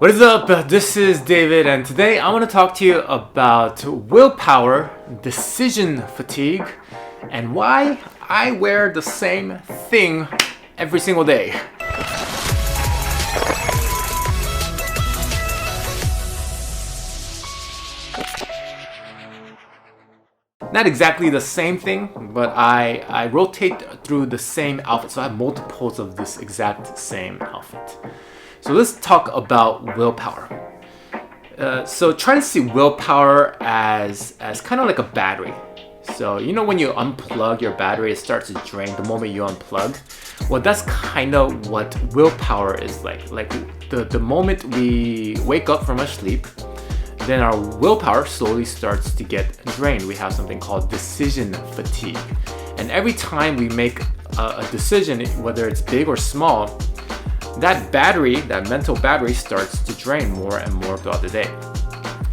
What is up? This is David, and today I want to talk to you about willpower, decision fatigue, and why I wear the same thing every single day. Not exactly the same thing, but I rotate through the same outfit, so I have multiples of this exact same outfit. So let's talk about willpower. So try to see willpower as kind of like a battery. So you know when you unplug your battery, it starts to drain the moment you unplug. Well, that's kind of what willpower is like. Like the moment we wake up from our sleep, then our willpower slowly starts to get drained. We have something called decision fatigue. And every time we make a decision, whether it's big or small, that battery, that mental battery, starts to drain more and more throughout the day.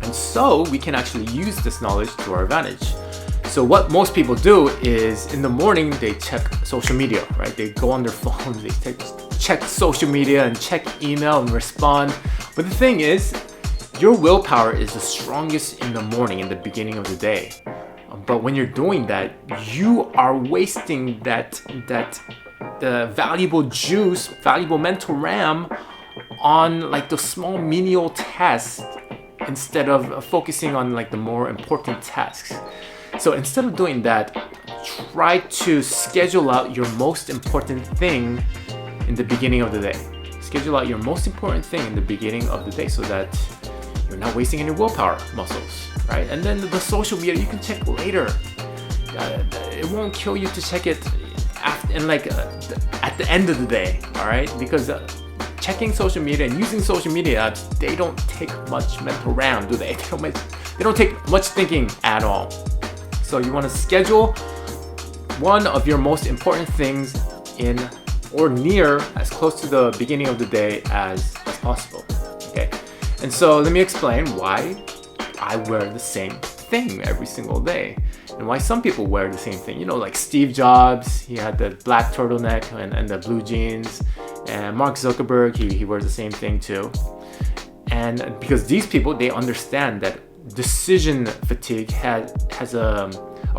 And so we can actually use this knowledge to our advantage. So what most people do is in the morning, they check social media, right? They go on their phones, they check social media and check email and respond. But the thing is, your willpower is the strongest in the morning, in the beginning of the day. But when you're doing that, you are wasting the valuable juice, valuable mental RAM on like the small menial tasks instead of focusing on like the more important tasks. So instead of doing that, try to schedule out your most important thing in the beginning of the day. Schedule out your most important thing in the beginning of the day so that you're not wasting any willpower muscles, right? And then the social media you can check later. It won't kill you to check it at the end of the day, all right? Because checking social media and using social media apps, they don't take much mental RAM, do they? They don't take much thinking at all. So you want to schedule one of your most important things in or near as close to the beginning of the day as possible, okay? And so let me explain why I wear the same thing every single day and why some people wear the same thing. You know, like Steve Jobs, he had the black turtleneck and the blue jeans, and Mark Zuckerberg, he wears the same thing too. And because these people, they understand that decision fatigue has a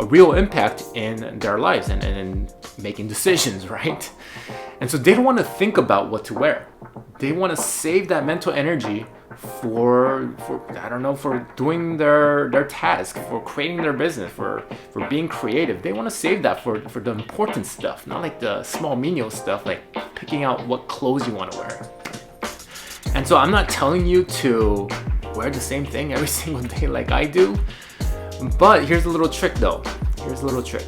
real impact in their lives and in making decisions, right? And so they don't want to think about what to wear. They want to save that mental energy for doing their task, for creating their business, for being creative. They want to save that for the important stuff, not like the small menial stuff, like picking out what clothes you want to wear. And so I'm not telling you to wear the same thing every single day like I do, but here's a little trick though. Here's a little trick.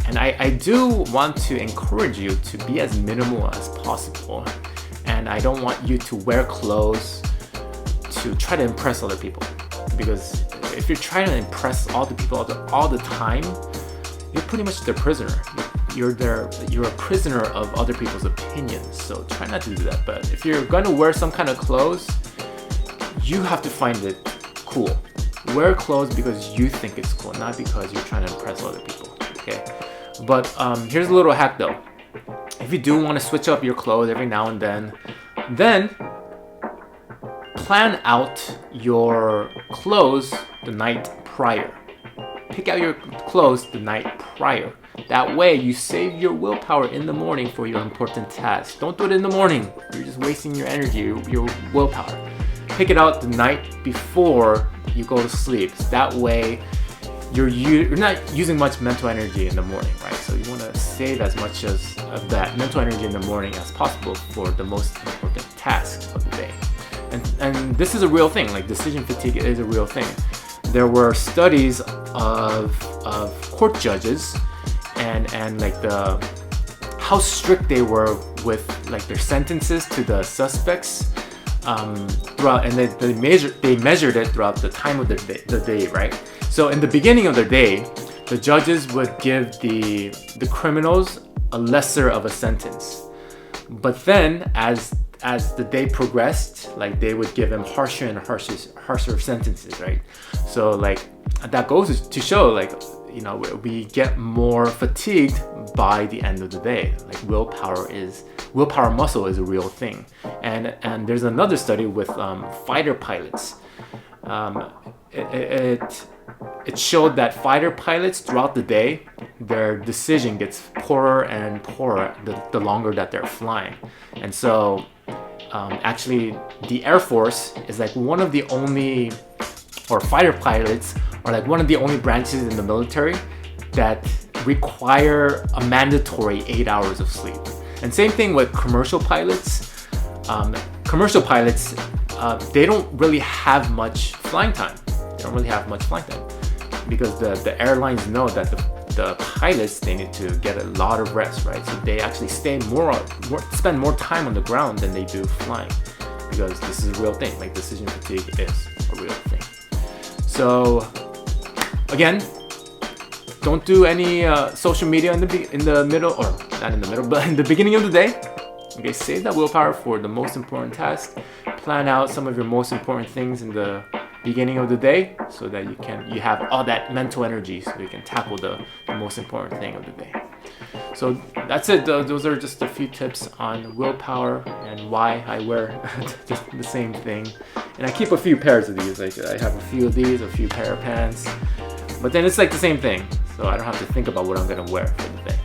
And I do want to encourage you to be as minimal as possible. And I don't want you to wear clothes to try to impress other people. Because if you're trying to impress all the people all the time, you're pretty much their prisoner. You're a prisoner of other people's opinions. So try not to do that. But if you're going to wear some kind of clothes, you have to find it cool. Wear clothes because you think it's cool, not because you're trying to impress other people. Okay? But here's a little hack though. If you do want to switch up your clothes every now and then plan out your clothes the night prior. Pick out your clothes the night prior. That way you save your willpower in the morning for your important tasks. Don't do it in the morning. You're just wasting your energy, your willpower. Pick it out the night before you go to sleep. That way you're not using much mental energy in the morning, right? So you want to save as much of that mental energy in the morning as possible for the most important tasks of the day. And this is a real thing. Like decision fatigue is a real thing. There were studies of court judges and like how strict they were with like their sentences to the suspects throughout, and they measured it throughout the time of the day, right? So in the beginning of the day, the judges would give the criminals a lesser of a sentence. But then as the day progressed, like they would give them harsher and harsher sentences, right? So like that goes to show like we get more fatigued by the end of the day. Like willpower muscle is a real thing. And there's another study with fighter pilots. It showed that fighter pilots throughout the day, their decision gets poorer and poorer the longer that they're flying. And so actually the Air Force is like one of the only, or fighter pilots are like one of the only branches in the military that require a mandatory 8 hours of sleep. And same thing with commercial pilots. They don't really have much flying time. Because the airlines know that the pilots, they need to get a lot of rest, right? So they actually spend more time on the ground than they do flying, because this is a real thing. Like, decision fatigue is a real thing. So again, don't do any social media in the middle, or not in the middle, but in the beginning of the day. Okay, save that willpower for the most important task. Plan out some of your most important things in the beginning of the day, so that you have all that mental energy, so you can tackle the most important thing of the day. So that's it. Those are just a few tips on willpower and why I wear just the same thing. And I keep a few pairs of these. Like, I have a few of these, a few pair of pants, but then it's like the same thing, so I don't have to think about what I'm gonna wear for the day.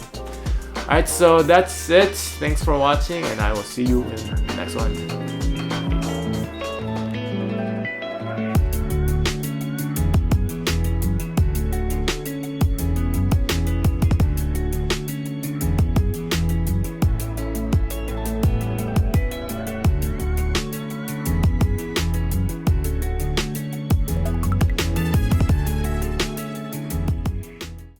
Alright, so that's it. Thanks for watching, and I will see you in the next one.